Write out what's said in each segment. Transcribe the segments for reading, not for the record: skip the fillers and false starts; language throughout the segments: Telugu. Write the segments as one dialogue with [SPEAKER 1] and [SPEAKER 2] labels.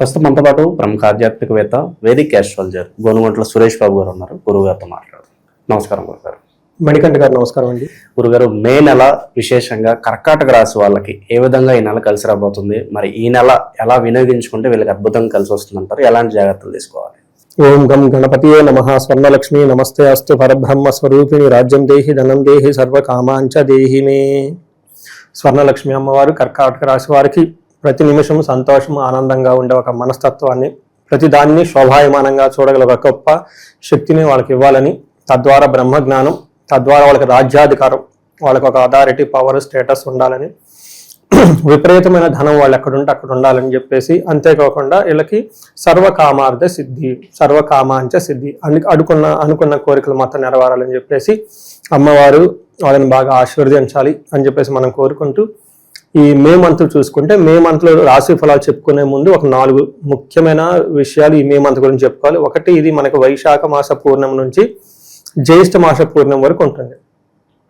[SPEAKER 1] ప్రస్తుతం మనతో పాటు ప్రముఖ ఆధ్యాత్మికవేత్త వేదిక్ ఆస్ట్రాలజర్ గోనుగంట్ల సురేష్ బాబు గారు ఉన్నారు. గురుగారితో మాట్లాడదాం. నమస్కారం గురుగారు.
[SPEAKER 2] మణికంఠ గారు నమస్కారం అండి.
[SPEAKER 1] గురుగారు, మే నెల విశేషంగా కర్కాటక రాశి వాళ్ళకి ఏ విధంగా ఈ నెల కలిసి రాబోతుంది, మరి ఈ నెల ఎలా వినియోగించుకుంటే వీళ్ళకి అద్భుతంగా కలిసి వస్తుందంటారు, ఎలాంటి జాగ్రత్తలు తీసుకోవాలి?
[SPEAKER 2] ఓం గం గణపతియే నమః. స్వర్ణలక్ష్మి నమస్తే అస్తు. పరబ్రహ్మ స్వరూపిణి రాజ్యం దేహి ధనం దేహి సర్వకామాంచ దేహి మే. స్వర్ణలక్ష్మి అమ్మవారు కర్కాటక రాశి వారికి ప్రతి నిమిషం సంతోషం ఆనందంగా ఉండే ఒక మనస్తత్వాన్ని, ప్రతి దాన్ని శోభాయమానంగా చూడగల ఒక గొప్ప శక్తిని వాళ్ళకి ఇవ్వాలని, తద్వారా బ్రహ్మజ్ఞానం, తద్వారా వాళ్ళకి రాజ్యాధికారం, వాళ్ళకి ఒక అథారిటీ పవర్ స్టేటస్ ఉండాలని, విపరీతమైన ధనం వాళ్ళు ఎక్కడుంటే అక్కడ ఉండాలని చెప్పేసి, అంతేకాకుండా వీళ్ళకి సర్వకామార్థ సిద్ధి, సర్వకామాంచ సిద్ధి, అనుకున్న కోరికలు మొత్తం నెరవేరాలని చెప్పేసి అమ్మవారు వాళ్ళని బాగా ఆశీర్వదించాలి అని చెప్పేసి మనం కోరుకుంటూ, ఈ మే మంత్ చూసుకుంటే, మే మంత్లో రాశి ఫలాలు చెప్పుకునే ముందు ఒక 4 ముఖ్యమైన విషయాలు ఈ మే మంత్ గురించి చెప్పుకోవాలి. ఒకటి, ఇది మనకు వైశాఖ మాస పూర్ణం నుంచి జ్యేష్ఠ మాస పూర్ణం వరకు ఉంటుంది.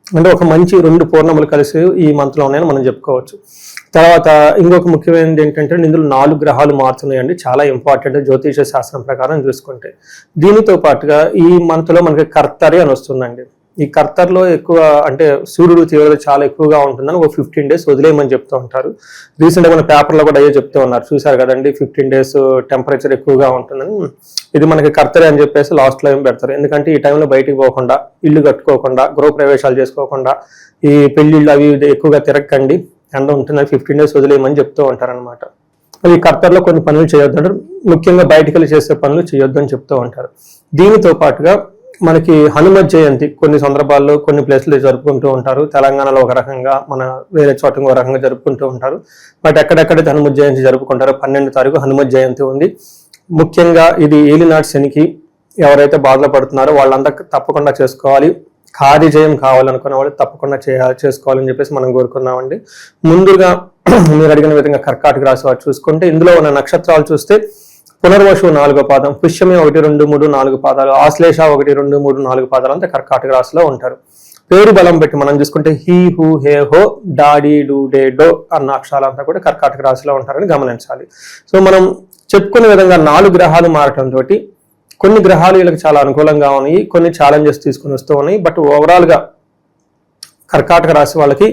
[SPEAKER 2] అంటే ఒక మంచి 2 పూర్ణములు కలిసి ఈ మంత్లో ఉన్నాయని మనం చెప్పుకోవచ్చు. తర్వాత ఇంకొక ముఖ్యమైనది ఏంటంటే, ఇందులో 4 గ్రహాలు మారుతున్నాయండి. చాలా ఇంపార్టెంట్ జ్యోతిష శాస్త్రం ప్రకారం చూసుకుంటే. దీనితో పాటుగా ఈ మంత్లో మనకి కర్తరి అని వస్తుందండి. ఈ కర్తర్లో ఎక్కువ అంటే సూర్యుడు తీవ్రత చాలా ఎక్కువగా ఉంటుందని ఒక 15 days వదిలేయమని చెప్తూ ఉంటారు. రీసెంట్గా మన పేపర్లో కూడా అయ్యే చెప్తూ ఉన్నారు, చూసారు కదండి, 15 days టెంపరేచర్ ఎక్కువగా ఉంటుందని. ఇది మనకి కర్తరి అని చెప్పేసి లాస్ట్లో ఏం పెడతారు. ఎందుకంటే ఈ టైంలో బయటికి పోకుండా, ఇల్లు కట్టుకోకుండా, గృహ ప్రవేశాలు చేసుకోకుండా, ఈ పెళ్లిళ్ళు అవి ఎక్కువగా తిరగకండి, ఎండ ఉంటుందని 15 days వదిలేయమని చెప్తూ ఉంటారనమాట. ఈ కర్తర్లో కొన్ని పనులు చేయొద్దు, ముఖ్యంగా బయటికి వెళ్ళి చేసే పనులు చేయొద్దు అని చెప్తూ ఉంటారు. దీనితో పాటుగా మనకి హనుమత్ జయంతి కొన్ని సందర్భాల్లో కొన్ని ప్లేస్లు జరుపుకుంటూ ఉంటారు. తెలంగాణలో ఒక రకంగా, మన వేరే చోట ఒక రకంగా జరుపుకుంటూ ఉంటారు. బట్ ఎక్కడెక్కడైతే హనుమత్ జయంతి జరుపుకుంటారో 12వ తారీఖు హనుమత్ జయంతి ఉంది. ముఖ్యంగా ఇది ఏలినాటి శనికి ఎవరైతే బాధలు పడుతున్నారో వాళ్ళంతా తప్పకుండా చేసుకోవాలి. కార్యజయం కావాలనుకున్న వాళ్ళు తప్పకుండా చేసుకోవాలని చెప్పేసి మనం కోరుకున్నామండి. ముందుగా మీరు అడిగిన విధంగా కర్కాటక రాశి వారు చూసుకుంటే, ఇందులో ఉన్న నక్షత్రాలు చూస్తే పునర్వసు 4వ పాదం, పుష్యమి 1, 2, 3, 4 పాదాలు, ఆశ్లేష 1, 2, 3, 4 పాదాలు అంతా కర్కాటక రాశిలో ఉంటారు. పేరు బలం పెట్టి మనం చూసుకుంటే హీ, హూ, హే, హో, డాడీ, డూ, డే, డో అన్న అక్షరాలంతా కూడా కర్కాటక రాశిలో ఉంటారని గమనించాలి. సో మనం చెప్పుకునే విధంగా 4 గ్రహాలు మారటంతో కొన్ని గ్రహాలు వీళ్ళకి చాలా అనుకూలంగా ఉన్నాయి, కొన్ని ఛాలెంజెస్ తీసుకుని వస్తూ ఉన్నాయి. బట్ ఓవరాల్గా కర్కాటక రాశి వాళ్ళకి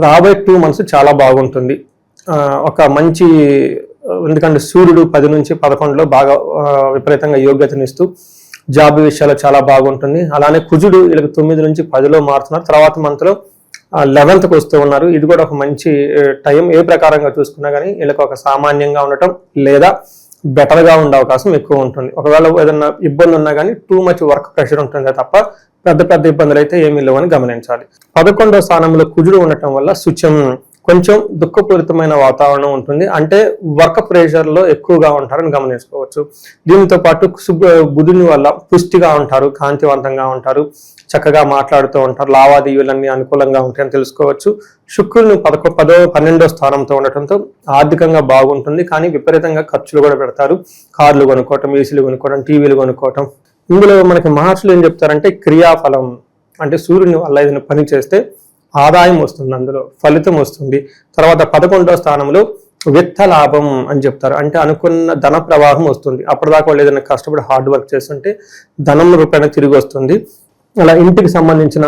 [SPEAKER 2] రాబోయే 2 months చాలా బాగుంటుంది. ఒక మంచి, ఎందుకంటే సూర్యుడు 10 నుంచి 11లో బాగా విపరీతంగా యోగ్యతనిస్తూ జాబ్ విషయాల్లో చాలా బాగుంటుంది. అలానే కుజుడు వీళ్ళకి 9 నుంచి 10లో మారుతున్నారు. తర్వాత మంత్లో 11th వస్తూ ఉన్నారు. ఇది కూడా ఒక మంచి టైం. ఏ ప్రకారంగా చూసుకున్నా కానీ వీళ్ళకి ఒక సామాన్యంగా ఉండటం లేదా బెటర్గా ఉండే అవకాశం ఎక్కువ ఉంటుంది. ఒకవేళ ఏదన్నా ఇబ్బంది ఉన్నా కానీ టూ మచ్ వర్క్ ప్రెషర్ ఉంటుంది తప్ప పెద్ద పెద్ద ఇబ్బందులు అయితే ఏమీ లేవని గమనించాలి. 11వ స్థానంలో కుజుడు ఉండటం వల్ల కొంచెం దుఃఖపూరితమైన వాతావరణం ఉంటుంది. అంటే వర్క్ ప్రెషర్ లో ఎక్కువగా ఉంటారని గమనించుకోవచ్చు. దీనితో పాటు బుధుని వల్ల పుష్టిగా ఉంటారు, కాంతివంతంగా ఉంటారు, చక్కగా మాట్లాడుతూ ఉంటారు, లావాదేవీలన్నీ అనుకూలంగా ఉంటాయని తెలుసుకోవచ్చు. శుక్రుని 12వ స్థానంతో ఉండటంతో ఆర్థికంగా బాగుంటుంది, కానీ విపరీతంగా ఖర్చులు కూడా పెడతారు. కార్లు కొనుక్కోవటం, ఏసీలు కొనుక్కోవటం, టీవీలు కొనుక్కోవటం. ఇందులో మనకి మహర్షులు ఏం చెప్తారంటే, క్రియాఫలం అంటే సూర్యుని వల్ల ఏదైనా పని చేస్తే ఆదాయం వస్తుంది, అందులో ఫలితం వస్తుంది. తర్వాత 11వ స్థానంలో విత్త లాభం అని చెప్తారు. అంటే అనుకున్న ధన ప్రవాహం వస్తుంది. అప్పటిదాకా వాళ్ళు ఏదైనా కష్టపడి హార్డ్ వర్క్ చేస్తుంటే ధనం రూపాయన తిరిగి వస్తుంది. అలా ఇంటికి సంబంధించిన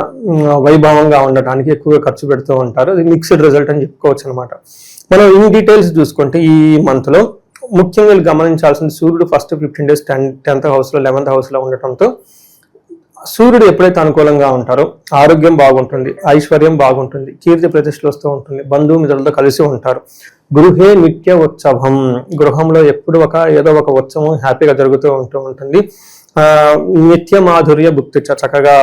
[SPEAKER 2] వైభవంగా ఉండటానికి ఎక్కువగా ఖర్చు పెడుతూ ఉంటారు. అది మిక్స్డ్ రిజల్ట్ అని చెప్పుకోవచ్చు అనమాట. మనం ఇన్ డీటెయిల్స్ చూసుకుంటే ఈ మంత్లో ముఖ్యంగా గమనించాల్సింది, సూర్యుడు ఫస్ట్ 15 days 10th హౌస్లో 11th హౌస్లో ఉండటంతో సూర్యుడు ఎప్పుడైతే అనుకూలంగా ఉంటారో ఆరోగ్యం బాగుంటుంది, ఐశ్వర్యం బాగుంటుంది, కీర్తి ప్రతిష్టలు వస్తూ ఉంటుంది, బంధుమిత్రులతో కలిసి ఉంటారు. గృహే నిత్య ఉత్సవం, గృహంలో ఎప్పుడు ఏదో ఒక ఉత్సవం హ్యాపీగా జరుగుతూ ఉంటుంది. నిత్య మాధుర్య భుక్తి, చక్కగా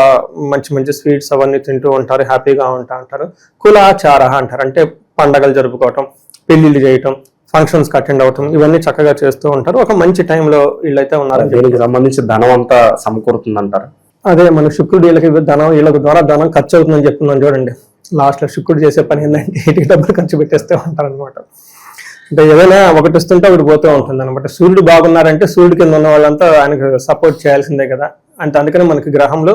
[SPEAKER 2] మంచి మంచి స్వీట్స్ అవన్నీ తింటూ ఉంటారు, హ్యాపీగా ఉంటారు. కులాచార అంటారు, అంటే పండగలు జరుపుకోవటం, పెళ్లిళ్ళు చేయటం, ఫంక్షన్స్ అటెండ్ అవటం, ఇవన్నీ చక్కగా చేస్తూ ఉంటారు. ఒక మంచి టైంలో వీళ్ళైతే ఉన్నారు.
[SPEAKER 1] దీనికి సంబంధించి ధనం అంతా సమకూరుతుంది అంటారు.
[SPEAKER 2] అదే మన శుక్రుడు వీళ్ళకి ద్వారా ధనం ఖర్చు అవుతుందని చెప్తున్నాను చూడండి. లాస్ట్లో శుక్రుడు చేసే పని ఏంటంటే ఇంటికి డబ్బులు ఖర్చు పెట్టేస్తూ ఉంటారు అనమాట. అంటే ఏదైనా ఒకటి వస్తుంటే ఒకటి పోతూ ఉంటుంది అనమాట. సూర్యుడు బాగున్నారంటే సూర్యుడి కింద ఉన్న వాళ్ళంతా ఆయనకు సపోర్ట్ చేయాల్సిందే కదా. అంటే అందుకని మనకి గ్రహంలో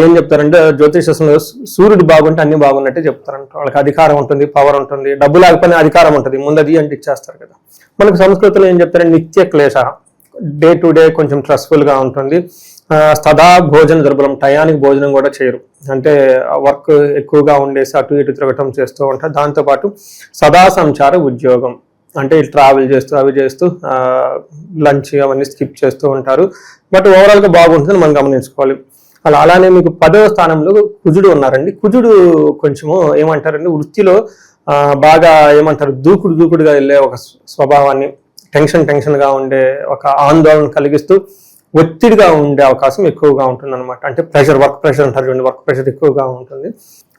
[SPEAKER 2] ఏం చెప్తారంటే జ్యోతిషంలో సూర్యుడు బాగుంటే అన్ని బాగున్నట్టే చెప్తారంట. వాళ్ళకి అధికారం ఉంటుంది, పవర్ ఉంటుంది, డబ్బు లేకపోయినా అధికారం ఉంటుంది, ముందది అంటే ఇచ్చేస్తారు కదా. మనకు సంస్కృతిలో ఏం చెప్తారంటే నిత్య క్లేశ, డే టు డే కొంచెం స్ట్రెస్ఫుల్ గా ఉంటుంది. సదా భోజన దుర్బలం, టయానికి భోజనం కూడా చేయరు, అంటే వర్క్ ఎక్కువగా ఉండేసి అటు ఇటు తిరగటం చేస్తూ ఉంటారు. దాంతోపాటు సదా సంచార ఉద్యోగం, అంటే ట్రావెల్ చేస్తూ అవి చేస్తూ లంచ్ అవన్నీ స్కిప్ చేస్తూ ఉంటారు. బట్ ఓవరాల్గా బాగుంటుందని మనం గమనించుకోవాలి. అలానే మీకు 10వ స్థానంలో కుజుడు ఉన్నారండి. కుజుడు కొంచెము ఏమంటారండి, వృత్తిలో బాగా ఏమంటారు దూకుడుగా వెళ్ళే ఒక స్వభావాన్ని, టెన్షన్ గా ఉండే ఒక ఆందోళన కలిగిస్తూ ఒత్తిడిగా ఉండే అవకాశం ఎక్కువగా ఉంటుంది అనమాట. అంటే వర్క్ ప్రెషర్ అంటారు చూడండి, వర్క్ ప్రెషర్ ఎక్కువగా ఉంటుంది.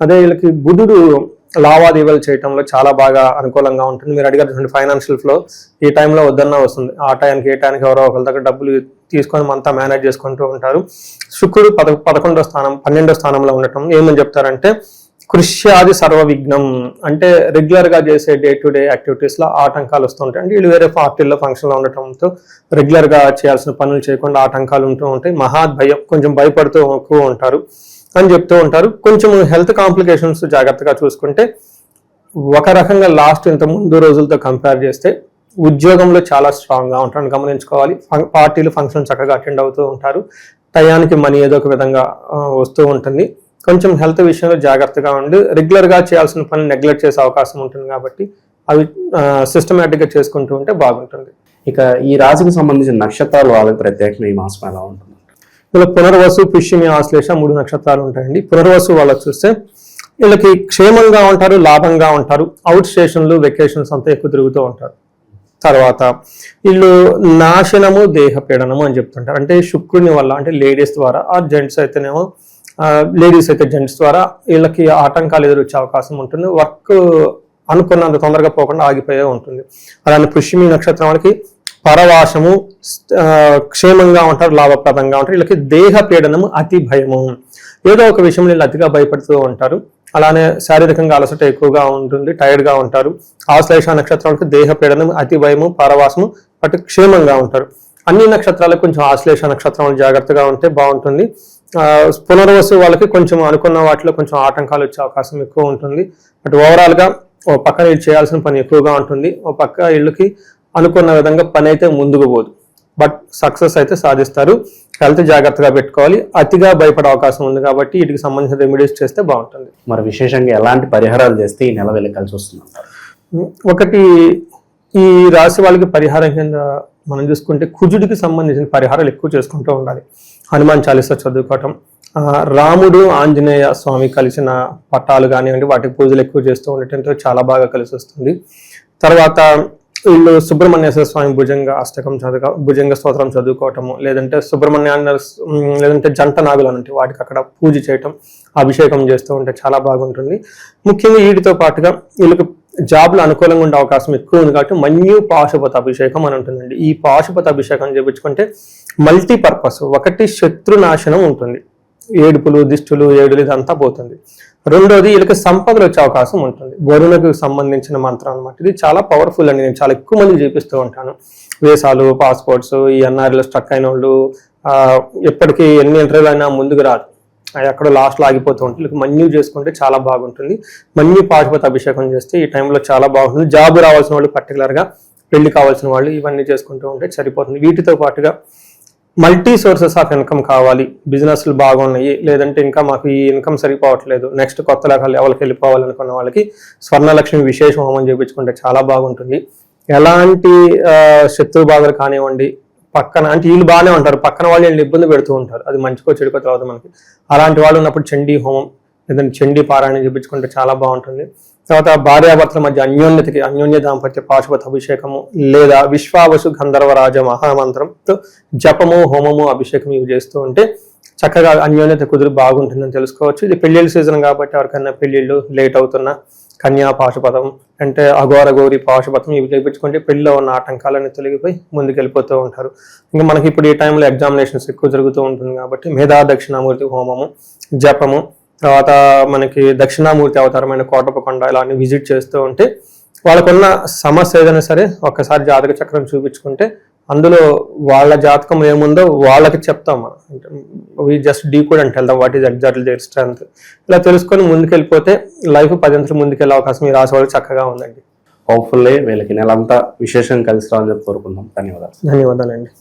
[SPEAKER 2] అదే వీళ్ళకి బుధుడు లావాదేవీలు చేయడంలో చాలా బాగా అనుకూలంగా ఉంటుంది. మీరు అడిగారు ఫైనాన్షియల్ ఫ్లో ఈ టైంలో వద్దన్నా వస్తుంది, ఆ టైంకి ఏ టైంకి ఎవరో ఒకరి దగ్గర డబ్బులు తీసుకొని అంతా మేనేజ్ చేసుకుంటూ ఉంటారు. శుక్రుడు 11వ స్థానం 12వ స్థానంలో ఉండటం ఏమని చెప్తారంటే కృష్యాది సర్వ విఘ్నం, అంటే రెగ్యులర్ గా చేసే డే టు డే యాక్టివిటీస్ లో ఆటంకాలు వస్తుంటాయి. అంటే వీళ్ళు వేరే పార్టీల్లో ఫంక్షన్ లో ఉండటంతో రెగ్యులర్ గా చేయాల్సిన పనులు చేయకుండా ఆటంకాలు ఉంటూ ఉంటాయి. మహాద్భయం, కొంచెం భయపడుతూ ఎక్కువ ఉంటారు అని చెప్తూ ఉంటారు. కొంచెం హెల్త్ కాంప్లికేషన్స్ జాగ్రత్తగా చూసుకుంటే ఒక రకంగా లాస్ట్ ఇంత ముందు రోజులతో కంపేర్ చేస్తే ఉద్యోగంలో చాలా స్ట్రాంగ్ గా ఉంటారని గమనించుకోవాలి. పార్టీలు ఫంక్షన్ చక్కగా అటెండ్ అవుతూ ఉంటారు. టయానికి మనీ ఏదో ఒక విధంగా వస్తూ ఉంటుంది. కొంచెం హెల్త్ విషయంలో జాగ్రత్తగా ఉండి రెగ్యులర్ గా చేయాల్సిన పని నెగ్లెక్ట్ చేసే అవకాశం ఉంటుంది కాబట్టి అవి సిస్టమేటిక్ గా చేసుకుంటూ ఉంటే బాగుంటుంది.
[SPEAKER 1] ఇక ఈ రాశికి సంబంధించిన నక్షత్రాలు వాళ్ళకి ప్రత్యేకంగా ఈ మాసం ఎలా ఉంటుంది?
[SPEAKER 2] ఇలా పునర్వసు, పుష్యమి, ఆశ్లేష 3 నక్షత్రాలు ఉంటాయండి. పునర్వసు వాళ్ళకి చూస్తే వీళ్ళకి క్షేమంగా ఉంటారు, లాభంగా ఉంటారు, అవుట్ స్టేషన్లు వెకేషన్స్ అంతా ఎక్కువ తిరుగుతూ ఉంటారు. తర్వాత వీళ్ళు నాశనము దేహపీడనము అని చెప్తుంటారు. అంటే శుక్రుని వల్ల, అంటే లేడీస్ ద్వారా, ఆ జెంట్స్ అయితేనేమో లేడీస్ అయితే జెంట్స్ ద్వారా వీళ్ళకి ఆటంకాలు ఎదురొచ్చే అవకాశం ఉంటుంది. వర్క్ అనుకున్నంత తొందరగా పోకుండా ఆగిపోయే ఉంటుంది. అలానే పుష్యమి నక్షత్రం వాళ్ళకి పరవాసము, క్షేమంగా ఉంటారు, లాభప్రదంగా ఉంటారు. వీళ్ళకి దేహ పీడనము, అతి భయము, ఏదో ఒక విషయంలో వీళ్ళు అతిగా భయపడుతూ ఉంటారు. అలానే శారీరకంగా అలసట ఎక్కువగా ఉంటుంది, టైర్డ్ గా ఉంటారు. ఆశ్లేష నక్షత్రాలకు దేహ పీడనం, అతి భయము, పరవాసము, అటు క్షేమంగా ఉంటారు. అన్ని నక్షత్రాలకు కొంచెం ఆశ్లేష నక్షత్రం జాగ్రత్తగా ఉంటే బాగుంటుంది. పునర్వసు వాళ్ళకి కొంచెం అనుకున్న వాటిలో కొంచెం ఆటంకాలు వచ్చే అవకాశం ఎక్కువ ఉంటుంది. బట్ ఓవరాల్ గా ఓ పక్క వీళ్ళు చేయాల్సిన పని ఎక్కువగా ఉంటుంది, ఓ పక్క వీళ్ళకి అనుకున్న విధంగా పని అయితే ముందుకు పోదు, బట్ సక్సెస్ అయితే సాధిస్తారు. హెల్త్ జాగ్రత్తగా పెట్టుకోవాలి, అతిగా భయపడే అవకాశం ఉంది కాబట్టి వీటికి సంబంధించిన రెమెడీస్ చేస్తే బాగుంటుంది.
[SPEAKER 1] మరి విశేషంగా ఎలాంటి పరిహారాలు చేస్తే ఈ నెల వెళ్ళి కలిసి వస్తుంది?
[SPEAKER 2] ఒకటి, ఈ రాశి వాళ్ళకి పరిహారం కింద మనం చూసుకుంటే కుజుడికి సంబంధించిన పరిహారాలు ఎక్కువ చేసుకుంటూ ఉండాలి. హనుమాన్ చాలీసా చదువుకోవటం, రాముడు ఆంజనేయ స్వామి కలిసిన పట్టాలు కానివ్వండి వాటికి పూజలు ఎక్కువ చేస్తూ ఉండటంతో చాలా బాగా కలిసి వస్తుంది. తర్వాత వీళ్ళు సుబ్రహ్మణ్యేశ్వర స్వామి భుజంగ స్తోత్రం చదువుకోవటము, లేదంటే లేదంటే జంట నాగులు అంటే వాటికి అక్కడ పూజ చేయటం, అభిషేకం చేస్తూ ఉంటే చాలా బాగుంటుంది. ముఖ్యంగా వీటితో పాటుగా వీళ్ళకి జాబ్లు అనుకూలంగా ఉండే అవకాశం ఎక్కువ ఉంది కాబట్టి మన్యు పాశుపత అభిషేకం అని ఉంటుందండి. ఈ పాశుపత అభిషేకం చేయించుకుంటే మల్టీపర్పస్, ఒకటి శత్రునాశనం ఉంటుంది, ఏడుపులు, దిష్టులు, ఏడులు ఇదంతా పోతుంది. రెండోది వీళ్ళకి సంపదలు వచ్చే అవకాశం ఉంటుంది. వరుణకు సంబంధించిన మంత్రం అనమాట. ఇది చాలా పవర్ఫుల్ అండి, నేను చాలా ఎక్కువ మంది చేపిస్తూ ఉంటాను. వీసాలు, పాస్పోర్ట్స్, ఈ ఎన్ఆర్ఐలో స్టక్ అయిన వాళ్ళు ఎప్పటికీ ఎన్ని ఇంటర్వ్యూలు అయినా ముందుకు రాదు, ఎక్కడో లాస్ట్లో ఆగిపోతూ ఉంటుంది. మన్యు చేసుకుంటే చాలా బాగుంటుంది. మన్యు పాశుపత అభిషేకం చేస్తే ఈ టైంలో చాలా బాగుంటుంది. జాబ్ రావాల్సిన వాళ్ళు, పర్టికులర్గా పెళ్లి కావాల్సిన వాళ్ళు ఇవన్నీ చేసుకుంటూ ఉంటే సరిపోతుంది. వీటితో పాటుగా మల్టీ సోర్సెస్ ఆఫ్ ఇన్కమ్ కావాలి, బిజినెస్లు బాగున్నాయి, లేదంటే ఇంకా మాకు ఈ ఇన్కమ్ సరిపోవట్లేదు, నెక్స్ట్ కొత్త లెవెల్కి వెళ్ళిపోవాలనుకున్న వాళ్ళకి స్వర్ణలక్ష్మి విశేష హోమం చేయించుకుంటే చాలా బాగుంటుంది. ఎలాంటి శత్రు బాధలు కానివ్వండి, పక్కన అంటే వీళ్ళు బాగానే ఉంటారు, పక్కన వాళ్ళు వీళ్ళు ఇబ్బంది పెడుతూ ఉంటారు, అది మంచికో చెడుకో తర్వాత మనకి. అలాంటి వాళ్ళు ఉన్నప్పుడు చండీ హోమం లేదంటే చండీ పారాయణ చేయించుకుంటే చాలా బాగుంటుంది. తర్వాత భార్యాభర్తల మధ్య అన్యోన్య దాంపత్య పాశుపత అభిషేకము, లేదా విశ్వావసు గంధర్వరాజ మహామంత్రంతో జపము, హోమము, అభిషేకం ఇవి చేస్తూ ఉంటే చక్కగా అన్యోన్యత కుదురు బాగుంటుందని తెలుసుకోవచ్చు. ఇది పెళ్లిళ్ళ సీజన్ కాబట్టి ఎవరికైనా పెళ్లిళ్ళు లేట్ అవుతున్నా కన్యా పాశుపతం అంటే అఘోర గౌరి పాశుపతం ఇవి చేయించుకుంటే పెళ్లిలో ఉన్న ఆటంకాలన్నీ తొలగిపోయి ముందుకు వెళ్ళిపోతూ ఉంటారు. ఇంకా మనకి ఇప్పుడు ఈ టైంలో ఎగ్జామినేషన్స్ ఎక్కువ జరుగుతూ ఉంటుంది కాబట్టి మేధా దక్షిణామూర్తి హోమము, జపము, తర్వాత మనకి దక్షిణామూర్తి అవతారమైన కోటపకొండ ఇలాంటి విజిట్ చేస్తూ ఉంటే వాళ్ళకున్న సమస్య ఏదైనా సరే ఒక్కసారి జాతక చక్రం చూపించుకుంటే అందులో వాళ్ళ జాతకం ఏముందో వాళ్ళకి చెప్తాం మనం. వి జస్ట్ డీ కూడా అంటే వెళ్దాం what is exactly their strength. ఇలా తెలుసుకొని ముందుకెళ్ళిపోతే లైఫ్ 10 అంతలు ముందుకెళ్ళే అవకాశం ఈ రాశి వాళ్ళకి చక్కగా ఉందండి.
[SPEAKER 1] హోప్ఫుల్లీ వీళ్ళకి నెలంతా విశేషంగా కలిసి రావాలని చెప్పి కోరుకుందాం. ధన్యవాదాలు.
[SPEAKER 2] ధన్యవాదాలండి.